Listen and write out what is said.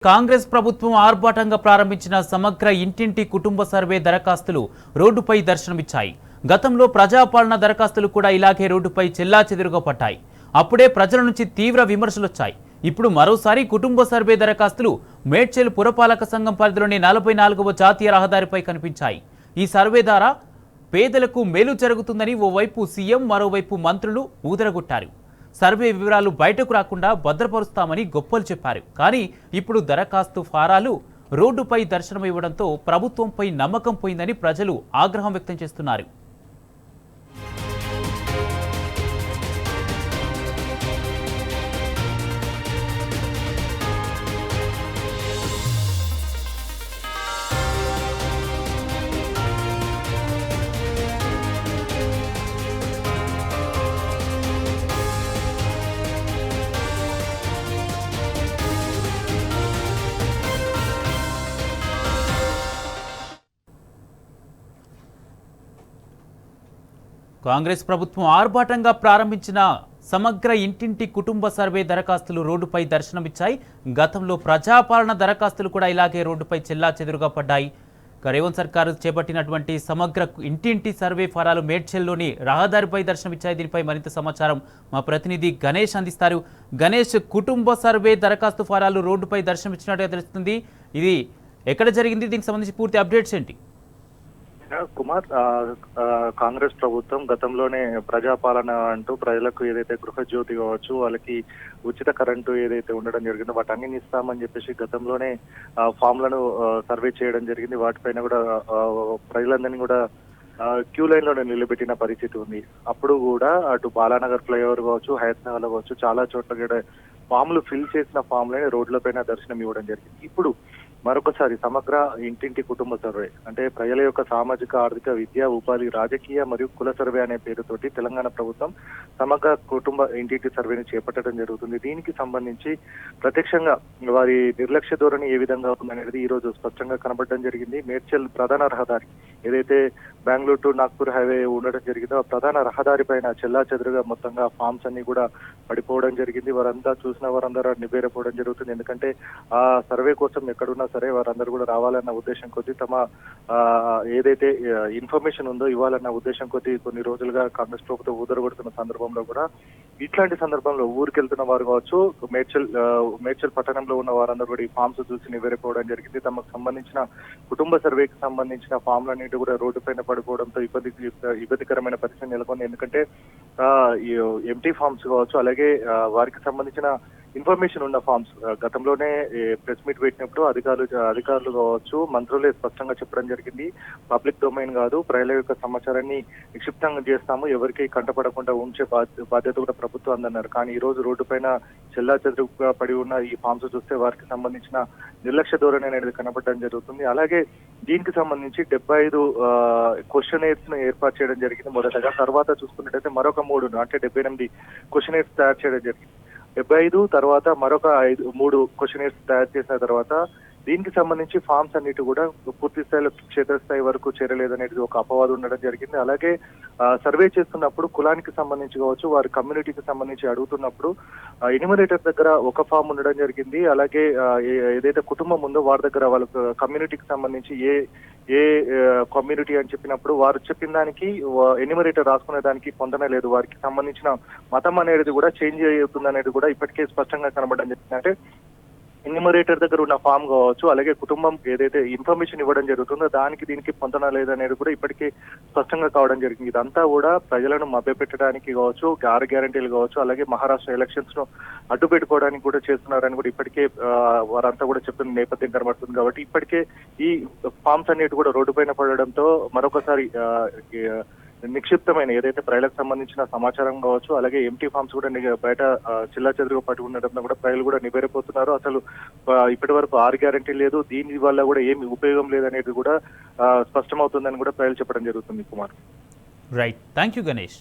కాంగ్రెస్ ప్రభుత్వం ఆర్భాటంగా ప్రారంభించిన సమగ్ర ఇంటింటి కుటుంబ సర్వే దరఖాస్తులు రోడ్డుపై దర్శనమిచ్చాయి. గతంలో ప్రజాపాలన దరఖాస్తులు కూడా ఇలాగే రోడ్డుపై చెల్లాచెదురుగా పడ్డాయి. అప్పుడే ప్రజల నుంచి తీవ్ర విమర్శలొచ్చాయి. ఇప్పుడు మరోసారి కుటుంబ సర్వే దరఖాస్తులు మేడ్చల్ పురపాలక సంఘం పరిధిలోని 44వ జాతీయ రహదారిపై కనిపించాయి. ఈ సర్వే ద్వారా పేదలకు మేలు జరుగుతుందని ఓవైపు సీఎం, మరోవైపు మంత్రులు ఊదరగొట్టారు. సర్వే వివరాలు బయటకు రాకుండా భద్రపరుస్తామని గొప్పలు చెప్పారు. కానీ ఇప్పుడు దరఖాస్తు ఫారాలు రోడ్డుపై దర్శనమివ్వడంతో ప్రభుత్వంపై నమ్మకం పోయిందని ప్రజలు ఆగ్రహం వ్యక్తం చేస్తున్నారు. కాంగ్రెస్ ప్రభుత్వం ఆర్భాటంగా ప్రారంభించిన సమగ్ర ఇంటింటి కుటుంబ సర్వే దరఖాస్తులు రోడ్డుపై దర్శనమిచ్చాయి. గతంలో ప్రజాపాలన దరఖాస్తులు కూడా ఇలాగే రోడ్డుపై చెల్లాచెదురుగా పడ్డాయి. రేవంత్ సర్కారు చేపట్టినటువంటి సమగ్ర ఇంటింటి సర్వే ఫారాలు మేడ్చల్లోని రహదారిపై దర్శనమిచ్చాయి. దీనిపై మరింత సమాచారం మా ప్రతినిధి గణేష్ అందిస్తారు. గణేష్, కుటుంబ సర్వే దరఖాస్తు ఫారాలు రోడ్డుపై దర్శనమిచ్చినట్టుగా తెలుస్తుంది. ఇది ఎక్కడ జరిగింది? దీనికి సంబంధించి పూర్తి అప్డేట్స్ ఏంటి? కుమార్, కాంగ్రెస్ ప్రభుత్వం గతంలోనే ప్రజాపాలన అంటూ ప్రజలకు ఏదైతే గృహజ్యోతి కావచ్చు, వాళ్ళకి ఉచిత కరెంటు ఏదైతే ఉండడం జరిగిందో వాటన్ని ఇస్తామని చెప్పేసి గతంలోనే ఫామ్లను సర్వే చేయడం జరిగింది. వాటిపైన కూడా ప్రజలందరినీ కూడా క్యూ లైన్ లో నిలబెట్టిన పరిస్థితి ఉంది. అప్పుడు కూడా అటు బాలానగర్ ఫ్లైఓవర్ కావచ్చు, హయత్ నగర్ లో కావచ్చు, చాలా చోట్ల కూడా ఫామ్లు ఫిల్ చేసిన ఫామ్లని రోడ్లపైన దర్శనం ఇవ్వడం జరిగింది. ఇప్పుడు మరొకసారి సమగ్ర ఇంటింటి కుటుంబ సర్వే అంటే ప్రజల యొక్క సామాజిక, ఆర్థిక, విద్యా, ఉపాధి, రాజకీయ మరియు కుల సర్వే అనే పేరుతోటి తెలంగాణ ప్రభుత్వం సమగ్ర కుటుంబ ఇంటింటి సర్వేని చేపట్టడం జరుగుతుంది. దీనికి సంబంధించి ప్రత్యక్షంగా వారి నిర్లక్ష్య ధోరణి ఏ విధంగా ఉందనేది ఈ రోజు స్పష్టంగా కనబడడం జరిగింది. మేడ్చల్ ప్రధాన రహదారి ఏదైతే బెంగళూరు టు నాగ్పూర్ హైవే ఉండడం జరిగిందో ఆ ప్రధాన రహదారి పైన చెల్లాచెదురుగా మొత్తంగా ఫామ్స్ అన్ని కూడా పడిపోవడం జరిగింది. వారంతా చూసిన వారందరూ నిబేరపోవడం జరుగుతుంది. ఎందుకంటే ఆ సర్వే కోసం ఎక్కడున్నా సరే వారందరూ కూడా రావాలన్న ఉద్దేశం కొద్దీ తమ ఏదైతే ఇన్ఫర్మేషన్ ఉందో ఇవ్వాలన్న ఉద్దేశం కొద్దీ కొన్ని రోజులుగా కాంగ్రెస్ ప్రభుత్వం ఊదరగొడుతున్న సందర్భంలో కూడా ఇట్లాంటి సందర్భంలో ఊరికెళ్తున్న వారు కావచ్చు, మేడ్చల్ పట్టణంలో ఉన్న వారందరూ కూడా ఈ ఫామ్స్ చూసి నివేరిపోవడం జరిగింది. తమకు సంబంధించిన కుటుంబ సర్వేకి సంబంధించిన ఫామ్లన్నిటి కూడా రోడ్డు పైన పడిపోవడంతో ఇబ్బందికరమైన పరిస్థితి నెలకొంది. ఎందుకంటే ఎంటీ ఫామ్స్ కావచ్చు, అలాగే వారికి సంబంధించిన ఇన్ఫర్మేషన్ ఉన్న ఫామ్స్ గతంలోనే ప్రెస్ మీట్ పెట్టినప్పుడు అధికారులు కావచ్చు, మంత్రులే స్పష్టంగా చెప్పడం జరిగింది. పబ్లిక్ డొమైన్ కాదు, ప్రజల యొక్క సమాచారాన్ని నిక్షిప్తంగా చేస్తాము, ఎవరికి కంటపడకుండా ఉంచే బాధ్యత కూడా ప్రభుత్వం అందన్నారు. కానీ ఈ రోజు రోడ్డు పైన చెల్లాచెదురుగా పడి ఉన్న ఈ ఫామ్స్ చూస్తే వారికి సంబంధించిన నిర్లక్ష్య ధోరణి అనేది కనబడడం జరుగుతుంది. అలాగే దీనికి సంబంధించి 75 క్వశ్చనైర్స్ ను ఏర్పాటు చేయడం జరిగింది మొదటగా. తర్వాత చూసుకున్నట్టయితే మరొక 3 అంటే 78 క్వశ్చనైర్స్ తయారు చేయడం జరిగింది. 75 తర్వాత మరొక 3 క్వశ్చనైర్స్ తయారు చేసిన తర్వాత దీనికి సంబంధించి ఫామ్స్ అన్నిటి కూడా పూర్తి స్థాయిలో క్షేత్రస్థాయి వరకు చేరలేదనేది ఒక అపవాదం ఉండడం జరిగింది. అలాగే సర్వే చేస్తున్నప్పుడు కులానికి సంబంధించి కావచ్చు, వారి కమ్యూనిటీకి సంబంధించి అడుగుతున్నప్పుడు ఎన్యూమరేటర్ దగ్గర ఒక ఫామ్ ఉండడం జరిగింది. అలాగే ఏదైతే కుటుంబం ఉందో వారి దగ్గర వాళ్ళ కమ్యూనిటీకి సంబంధించి ఏ కమ్యూనిటీ అని చెప్పినప్పుడు వారు చెప్పిన దానికి ఎన్యూమరేటర్ రాసుకునే దానికి పొందనే లేదు. వారికి సంబంధించిన మతం అనేది కూడా చేంజ్ అవుతుంది అనేది కూడా ఇప్పటికే స్పష్టంగా కనబడడం జరిగింది. అంటే ఎన్యూమరేటర్ దగ్గర ఉన్న ఫామ్ కావచ్చు, అలాగే కుటుంబం ఏదైతే ఇన్ఫర్మేషన్ ఇవ్వడం జరుగుతుందో దానికి దీనికి పొందన లేదనేది కూడా ఇప్పటికే స్పష్టంగా కావడం జరిగింది. ఇదంతా కూడా ప్రజలను మభ్యపెట్టడానికి కావచ్చు, 6 గ్యారంటీలు కావచ్చు, అలాగే మహారాష్ట్ర ఎలక్షన్స్ ను అడ్డు పెట్టుకోవడానికి కూడా చేస్తున్నారని కూడా ఇప్పటికే వారంతా కూడా చెప్తున్న నేపథ్యం కనబడుతుంది. కాబట్టి ఇప్పటికే ఈ ఫామ్స్ అన్నిటి కూడా రోడ్డు పైన పడడంతో మరొకసారి నిక్షిప్తమైన ఏదైతే ప్రజలకు సంబంధించిన సమాచారం కావచ్చు, అలాగే ఎంటీ ఫామ్స్ కూడా బయట చెల్లాచెదురుగా పట్టి ఉండడంతో కూడా ప్రజలు కూడా నిబేరిపోతున్నారు. అసలు ఇప్పటి వరకు 6 గ్యారంటీ లేదు, దీని వల్ల కూడా ఏమి ఉపయోగం లేదనేది కూడా స్పష్టమవుతుందని కూడా ప్రజలు చెప్పడం జరుగుతుంది. Kumar, right, thank you Ganesh.